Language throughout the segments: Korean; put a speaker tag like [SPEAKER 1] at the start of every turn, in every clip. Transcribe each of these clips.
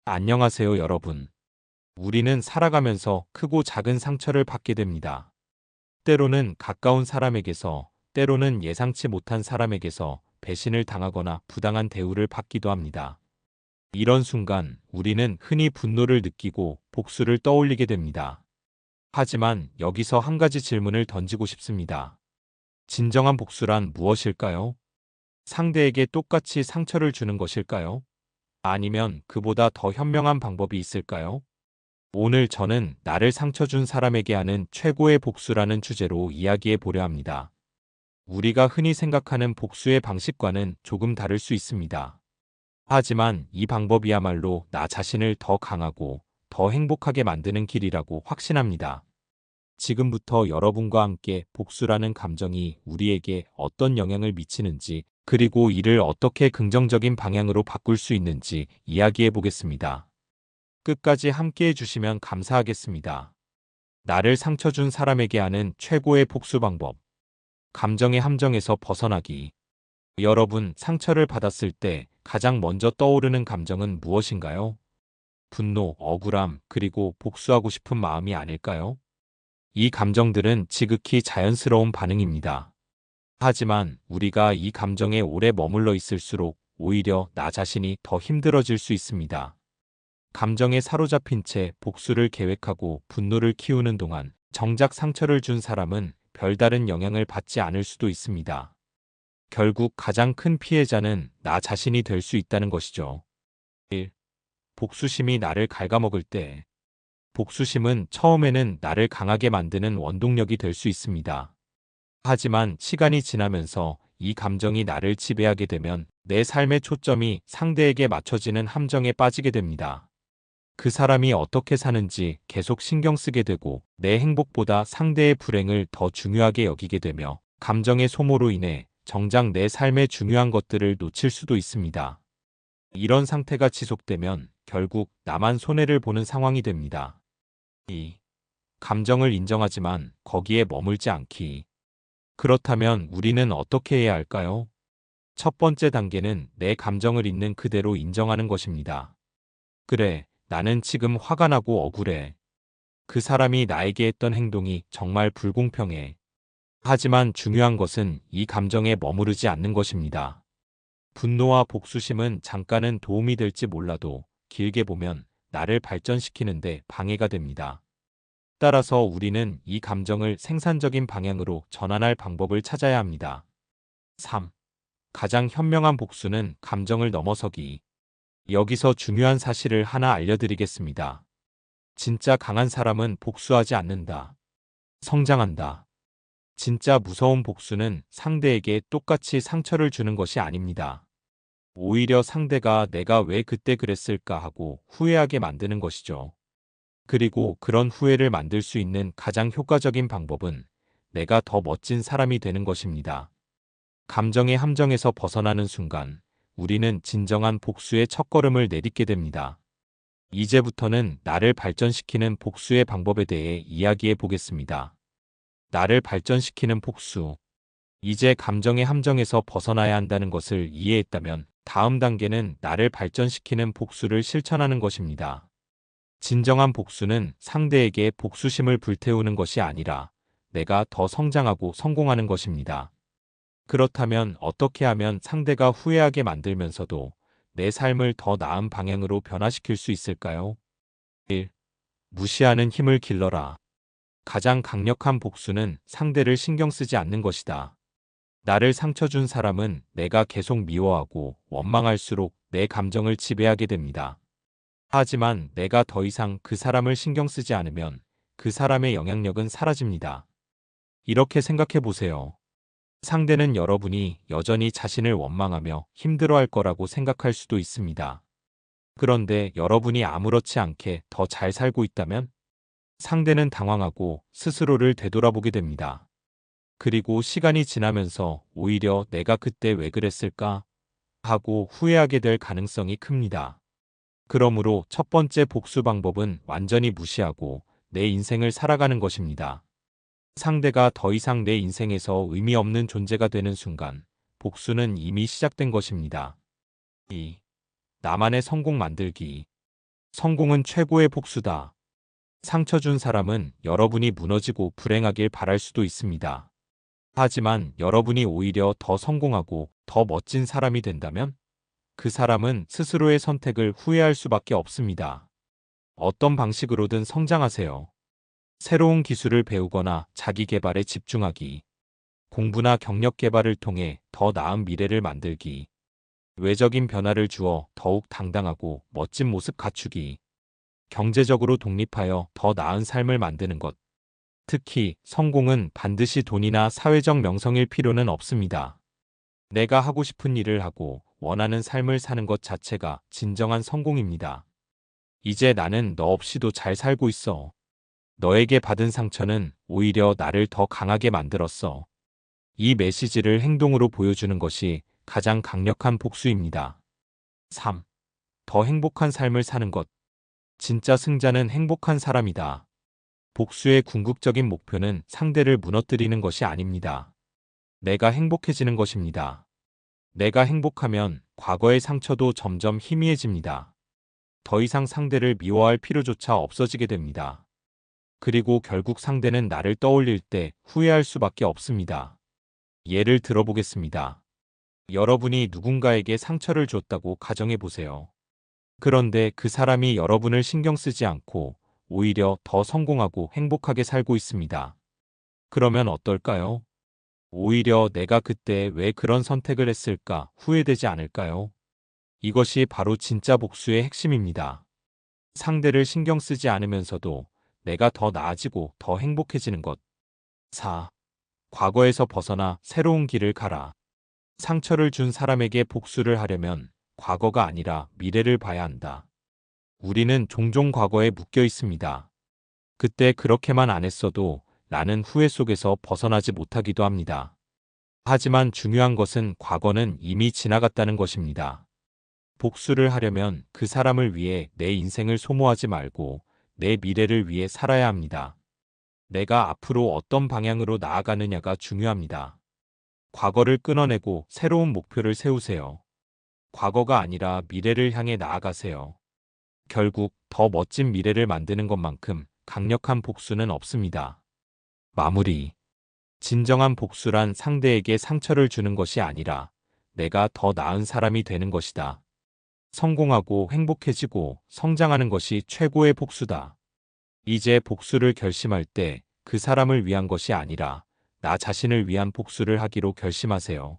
[SPEAKER 1] 안녕하세요, 여러분. 우리는 살아가면서 크고 작은 상처를 받게 됩니다. 때로는 가까운 사람에게서, 때로는 예상치 못한 사람에게서 배신을 당하거나 부당한 대우를 받기도 합니다. 이런 순간 우리는 흔히 분노를 느끼고 복수를 떠올리게 됩니다. 하지만 여기서 한 가지 질문을 던지고 싶습니다. 진정한 복수란 무엇일까요? 상대에게 똑같이 상처를 주는 것일까요? 아니면 그보다 더 현명한 방법이 있을까요? 오늘 저는 나를 상처 준 사람에게 하는 최고의 복수라는 주제로 이야기해 보려 합니다. 우리가 흔히 생각하는 복수의 방식과는 조금 다를 수 있습니다. 하지만 이 방법이야말로 나 자신을 더 강하고 더 행복하게 만드는 길이라고 확신합니다. 지금부터 여러분과 함께 복수라는 감정이 우리에게 어떤 영향을 미치는지, 그리고 이를 어떻게 긍정적인 방향으로 바꿀 수 있는지 이야기해 보겠습니다. 끝까지 함께 해주시면 감사하겠습니다. 나를 상처 준 사람에게 하는 최고의 복수 방법. 감정의 함정에서 벗어나기. 여러분, 상처를 받았을 때 가장 먼저 떠오르는 감정은 무엇인가요? 분노, 억울함, 그리고 복수하고 싶은 마음이 아닐까요? 이 감정들은 지극히 자연스러운 반응입니다. 하지만 우리가 이 감정에 오래 머물러 있을수록 오히려 나 자신이 더 힘들어질 수 있습니다. 감정에 사로잡힌 채 복수를 계획하고 분노를 키우는 동안 정작 상처를 준 사람은 별다른 영향을 받지 않을 수도 있습니다. 결국 가장 큰 피해자는 나 자신이 될 수 있다는 것이죠. 1. 복수심이 나를 갉아먹을 때. 복수심은 처음에는 나를 강하게 만드는 원동력이 될 수 있습니다. 하지만 시간이 지나면서 이 감정이 나를 지배하게 되면 내 삶의 초점이 상대에게 맞춰지는 함정에 빠지게 됩니다. 그 사람이 어떻게 사는지 계속 신경 쓰게 되고 내 행복보다 상대의 불행을 더 중요하게 여기게 되며 감정의 소모로 인해 정작 내 삶의 중요한 것들을 놓칠 수도 있습니다. 이런 상태가 지속되면 결국 나만 손해를 보는 상황이 됩니다. 2. 감정을 인정하지만 거기에 머물지 않기. 그렇다면 우리는 어떻게 해야 할까요? 첫 번째 단계는 내 감정을 있는 그대로 인정하는 것입니다. 그래, 나는 지금 화가 나고 억울해. 그 사람이 나에게 했던 행동이 정말 불공평해. 하지만 중요한 것은 이 감정에 머무르지 않는 것입니다. 분노와 복수심은 잠깐은 도움이 될지 몰라도 길게 보면 나를 발전시키는데 방해가 됩니다. 따라서 우리는 이 감정을 생산적인 방향으로 전환할 방법을 찾아야 합니다. 3. 가장 현명한 복수는 감정을 넘어서기. 여기서 중요한 사실을 하나 알려드리겠습니다. 진짜 강한 사람은 복수하지 않는다. 성장한다. 진짜 무서운 복수는 상대에게 똑같이 상처를 주는 것이 아닙니다. 오히려 상대가 내가 왜 그때 그랬을까 하고 후회하게 만드는 것이죠. 그리고 그런 후회를 만들 수 있는 가장 효과적인 방법은 내가 더 멋진 사람이 되는 것입니다. 감정의 함정에서 벗어나는 순간 우리는 진정한 복수의 첫걸음을 내딛게 됩니다. 이제부터는 나를 발전시키는 복수의 방법에 대해 이야기해 보겠습니다. 나를 발전시키는 복수. 이제 감정의 함정에서 벗어나야 한다는 것을 이해했다면 다음 단계는 나를 발전시키는 복수를 실천하는 것입니다. 진정한 복수는 상대에게 복수심을 불태우는 것이 아니라 내가 더 성장하고 성공하는 것입니다. 그렇다면 어떻게 하면 상대가 후회하게 만들면서도 내 삶을 더 나은 방향으로 변화시킬 수 있을까요? 1. 무시하는 힘을 길러라. 가장 강력한 복수는 상대를 신경 쓰지 않는 것이다. 나를 상처 준 사람은 내가 계속 미워하고 원망할수록 내 감정을 지배하게 됩니다. 하지만 내가 더 이상 그 사람을 신경 쓰지 않으면 그 사람의 영향력은 사라집니다. 이렇게 생각해 보세요. 상대는 여러분이 여전히 자신을 원망하며 힘들어할 거라고 생각할 수도 있습니다. 그런데 여러분이 아무렇지 않게 더 잘 살고 있다면 상대는 당황하고 스스로를 되돌아보게 됩니다. 그리고 시간이 지나면서 오히려 내가 그때 왜 그랬을까 하고 후회하게 될 가능성이 큽니다. 그러므로 첫 번째 복수 방법은 완전히 무시하고 내 인생을 살아가는 것입니다. 상대가 더 이상 내 인생에서 의미 없는 존재가 되는 순간 복수는 이미 시작된 것입니다. 2. 나만의 성공 만들기. 성공은 최고의 복수다. 상처 준 사람은 여러분이 무너지고 불행하길 바랄 수도 있습니다. 하지만 여러분이 오히려 더 성공하고 더 멋진 사람이 된다면 그 사람은 스스로의 선택을 후회할 수밖에 없습니다. 어떤 방식으로든 성장하세요. 새로운 기술을 배우거나 자기 개발에 집중하기, 공부나 경력 개발을 통해 더 나은 미래를 만들기, 외적인 변화를 주어 더욱 당당하고 멋진 모습 갖추기, 경제적으로 독립하여 더 나은 삶을 만드는 것. 특히 성공은 반드시 돈이나 사회적 명성일 필요는 없습니다. 내가 하고 싶은 일을 하고 원하는 삶을 사는 것 자체가 진정한 성공입니다. 이제 나는 너 없이도 잘 살고 있어. 너에게 받은 상처는 오히려 나를 더 강하게 만들었어. 이 메시지를 행동으로 보여주는 것이 가장 강력한 복수입니다. 3. 더 행복한 삶을 사는 것. 진짜 승자는 행복한 사람이다. 복수의 궁극적인 목표는 상대를 무너뜨리는 것이 아닙니다. 내가 행복해지는 것입니다. 내가 행복하면 과거의 상처도 점점 희미해집니다. 더 이상 상대를 미워할 필요조차 없어지게 됩니다. 그리고 결국 상대는 나를 떠올릴 때 후회할 수밖에 없습니다. 예를 들어보겠습니다. 여러분이 누군가에게 상처를 줬다고 가정해 보세요. 그런데 그 사람이 여러분을 신경 쓰지 않고 오히려 더 성공하고 행복하게 살고 있습니다. 그러면 어떨까요? 오히려 내가 그때 왜 그런 선택을 했을까 후회되지 않을까요? 이것이 바로 진짜 복수의 핵심입니다. 상대를 신경 쓰지 않으면서도 내가 더 나아지고 더 행복해지는 것. 4. 과거에서 벗어나 새로운 길을 가라. 상처를 준 사람에게 복수를 하려면 과거가 아니라 미래를 봐야 한다. 우리는 종종 과거에 묶여 있습니다. 그때 그렇게만 안 했어도 나는 후회 속에서 벗어나지 못하기도 합니다. 하지만 중요한 것은 과거는 이미 지나갔다는 것입니다. 복수를 하려면 그 사람을 위해 내 인생을 소모하지 말고 내 미래를 위해 살아야 합니다. 내가 앞으로 어떤 방향으로 나아가느냐가 중요합니다. 과거를 끊어내고 새로운 목표를 세우세요. 과거가 아니라 미래를 향해 나아가세요. 결국 더 멋진 미래를 만드는 것만큼 강력한 복수는 없습니다. 마무리. 진정한 복수란 상대에게 상처를 주는 것이 아니라 내가 더 나은 사람이 되는 것이다. 성공하고 행복해지고 성장하는 것이 최고의 복수다. 이제 복수를 결심할 때 그 사람을 위한 것이 아니라 나 자신을 위한 복수를 하기로 결심하세요.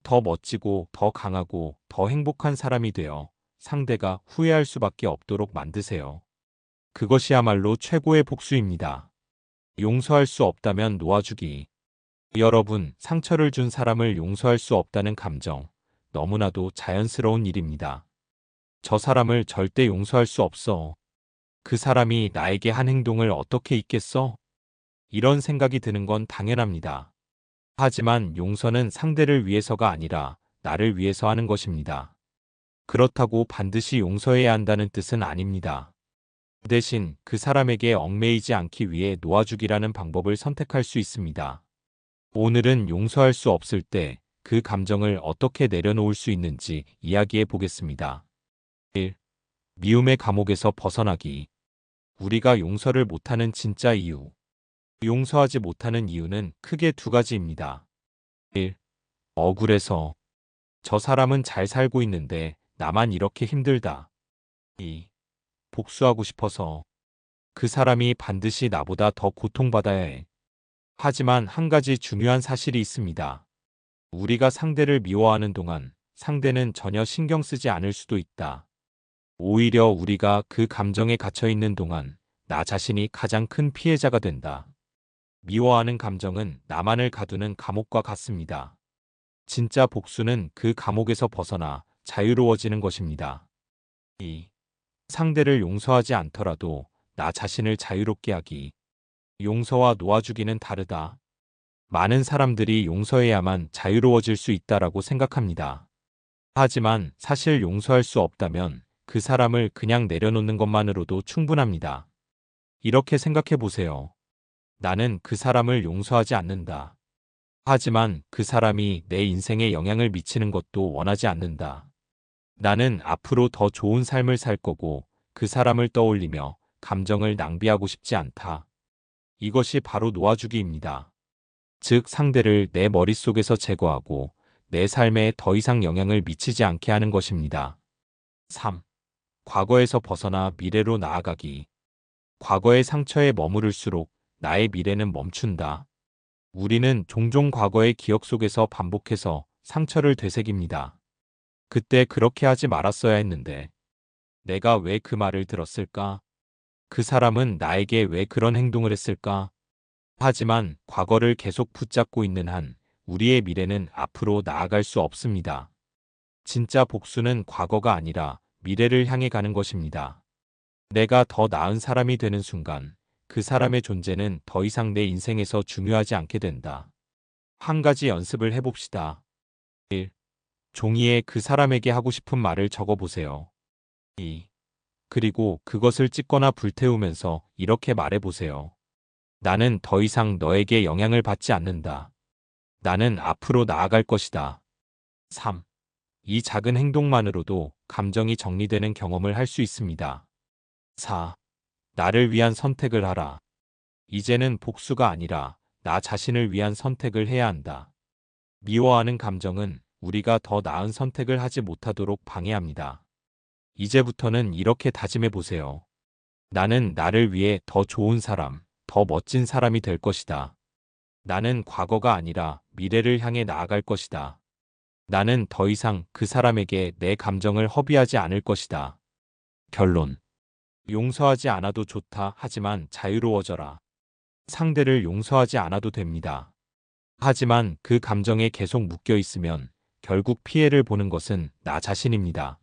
[SPEAKER 1] 더 멋지고 더 강하고 더 행복한 사람이 되어 상대가 후회할 수밖에 없도록 만드세요. 그것이야말로 최고의 복수입니다. 용서할 수 없다면 놓아주기. 여러분, 상처를 준 사람을 용서할 수 없다는 감정, 너무나도 자연스러운 일입니다. 저 사람을 절대 용서할 수 없어. 그 사람이 나에게 한 행동을 어떻게 잊겠어? 이런 생각이 드는 건 당연합니다. 하지만 용서는 상대를 위해서가 아니라 나를 위해서 하는 것입니다. 그렇다고 반드시 용서해야 한다는 뜻은 아닙니다. 대신 그 사람에게 얽매이지 않기 위해 놓아주기라는 방법을 선택할 수 있습니다. 오늘은 용서할 수 없을 때 그 감정을 어떻게 내려놓을 수 있는지 이야기해 보겠습니다. 1. 미움의 감옥에서 벗어나기. 우리가 용서를 못하는 진짜 이유. 용서하지 못하는 이유는 크게 두 가지입니다. 1. 억울해서. 저 사람은 잘 살고 있는데 나만 이렇게 힘들다. 2. 복수하고 싶어서. 그 사람이 반드시 나보다 더 고통받아야 해. 하지만 한 가지 중요한 사실이 있습니다. 우리가 상대를 미워하는 동안 상대는 전혀 신경 쓰지 않을 수도 있다. 오히려 우리가 그 감정에 갇혀 있는 동안 나 자신이 가장 큰 피해자가 된다. 미워하는 감정은 나만을 가두는 감옥과 같습니다. 진짜 복수는 그 감옥에서 벗어나 자유로워지는 것입니다. 2. 상대를 용서하지 않더라도 나 자신을 자유롭게 하기. 용서와 놓아주기는 다르다. 많은 사람들이 용서해야만 자유로워질 수 있다라고 생각합니다. 하지만 사실 용서할 수 없다면 그 사람을 그냥 내려놓는 것만으로도 충분합니다. 이렇게 생각해 보세요. 나는 그 사람을 용서하지 않는다. 하지만 그 사람이 내 인생에 영향을 미치는 것도 원하지 않는다. 나는 앞으로 더 좋은 삶을 살 거고 그 사람을 떠올리며 감정을 낭비하고 싶지 않다. 이것이 바로 놓아주기입니다. 즉, 상대를 내 머릿속에서 제거하고 내 삶에 더 이상 영향을 미치지 않게 하는 것입니다. 3. 과거에서 벗어나 미래로 나아가기. 과거의 상처에 머무를수록 나의 미래는 멈춘다. 우리는 종종 과거의 기억 속에서 반복해서 상처를 되새깁니다. 그때 그렇게 하지 말았어야 했는데, 내가 왜 그 말을 들었을까? 그 사람은 나에게 왜 그런 행동을 했을까? 하지만 과거를 계속 붙잡고 있는 한 우리의 미래는 앞으로 나아갈 수 없습니다. 진짜 복수는 과거가 아니라 미래를 향해 가는 것입니다. 내가 더 나은 사람이 되는 순간 그 사람의 존재는 더 이상 내 인생에서 중요하지 않게 된다. 한 가지 연습을 해봅시다. 1. 종이에 그 사람에게 하고 싶은 말을 적어보세요. 2. 그리고 그것을 찢거나 불태우면서 이렇게 말해보세요. 나는 더 이상 너에게 영향을 받지 않는다. 나는 앞으로 나아갈 것이다. 3. 이 작은 행동만으로도 감정이 정리되는 경험을 할 수 있습니다. 4. 나를 위한 선택을 하라. 이제는 복수가 아니라 나 자신을 위한 선택을 해야 한다. 미워하는 감정은 우리가 더 나은 선택을 하지 못하도록 방해합니다. 이제부터는 이렇게 다짐해 보세요. 나는 나를 위해 더 좋은 사람, 더 멋진 사람이 될 것이다. 나는 과거가 아니라 미래를 향해 나아갈 것이다. 나는 더 이상 그 사람에게 내 감정을 허비하지 않을 것이다. 결론. 용서하지 않아도 좋다. 하지만 자유로워져라. 상대를 용서하지 않아도 됩니다. 하지만 그 감정에 계속 묶여 있으면 결국 피해를 보는 것은 나 자신입니다.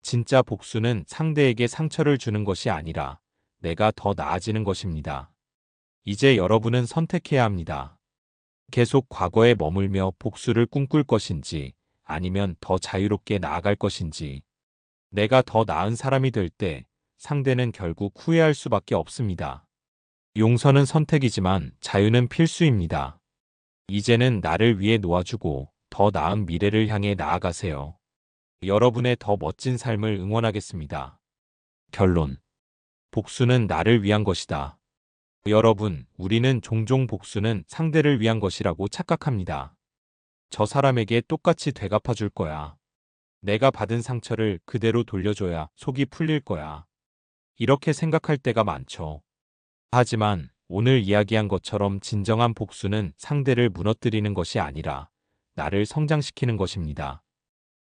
[SPEAKER 1] 진짜 복수는 상대에게 상처를 주는 것이 아니라 내가 더 나아지는 것입니다. 이제 여러분은 선택해야 합니다. 계속 과거에 머물며 복수를 꿈꿀 것인지 아니면 더 자유롭게 나아갈 것인지. 내가 더 나은 사람이 될 때 상대는 결국 후회할 수밖에 없습니다. 용서는 선택이지만 자유는 필수입니다. 이제는 나를 위해 놓아주고 더 나은 미래를 향해 나아가세요. 여러분의 더 멋진 삶을 응원하겠습니다. 결론. 복수는 나를 위한 것이다. 여러분, 우리는 종종 복수는 상대를 위한 것이라고 착각합니다. 저 사람에게 똑같이 되갚아줄 거야. 내가 받은 상처를 그대로 돌려줘야 속이 풀릴 거야. 이렇게 생각할 때가 많죠. 하지만 오늘 이야기한 것처럼 진정한 복수는 상대를 무너뜨리는 것이 아니라 나를 성장시키는 것입니다.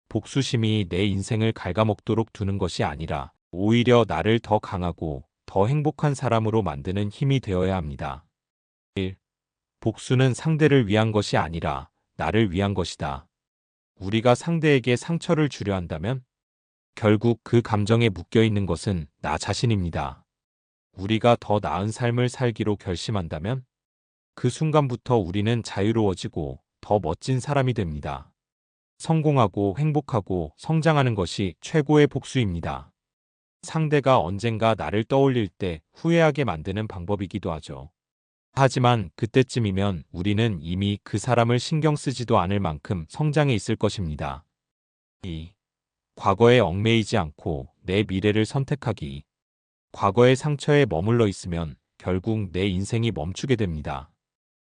[SPEAKER 1] 복수심이 내 인생을 갉아먹도록 두는 것이 아니라 오히려 나를 더 강하고 더 행복한 사람으로 만드는 힘이 되어야 합니다. 1. 복수는 상대를 위한 것이 아니라 나를 위한 것이다. 우리가 상대에게 상처를 주려 한다면 결국 그 감정에 묶여 있는 것은 나 자신입니다. 우리가 더 나은 삶을 살기로 결심한다면 그 순간부터 우리는 자유로워지고 더 멋진 사람이 됩니다. 성공하고 행복하고 성장하는 것이 최고의 복수입니다. 상대가 언젠가 나를 떠올릴 때 후회하게 만드는 방법이기도 하죠. 하지만 그때쯤이면 우리는 이미 그 사람을 신경 쓰지도 않을 만큼 성장해 있을 것입니다. 2. 과거에 얽매이지 않고 내 미래를 선택하기. 과거의 상처에 머물러 있으면 결국 내 인생이 멈추게 됩니다.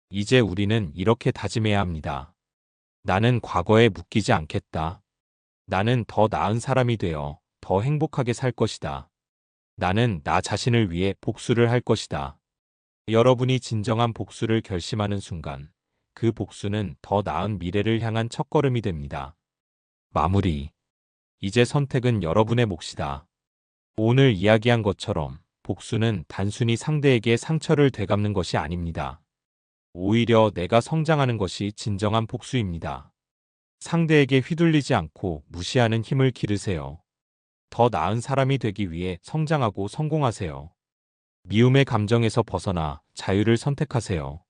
[SPEAKER 1] 이제 우리는 이렇게 다짐해야 합니다. 나는 과거에 묶이지 않겠다. 나는 더 나은 사람이 되어 더 행복하게 살 것이다. 나는 나 자신을 위해 복수를 할 것이다. 여러분이 진정한 복수를 결심하는 순간 그 복수는 더 나은 미래를 향한 첫걸음이 됩니다. 마무리. 이제 선택은 여러분의 몫이다. 오늘 이야기한 것처럼 복수는 단순히 상대에게 상처를 되갚는 것이 아닙니다. 오히려 내가 성장하는 것이 진정한 복수입니다. 상대에게 휘둘리지 않고 무시하는 힘을 기르세요. 더 나은 사람이 되기 위해 성장하고 성공하세요. 미움의 감정에서 벗어나 자유를 선택하세요.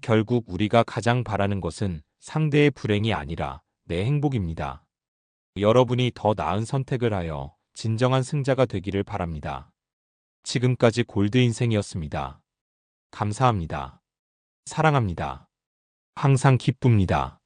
[SPEAKER 1] 결국 우리가 가장 바라는 것은 상대의 불행이 아니라 내 행복입니다. 여러분이 더 나은 선택을 하여 진정한 승자가 되기를 바랍니다. 지금까지 골드 인생이었습니다. 감사합니다. 사랑합니다. 항상 기쁩니다.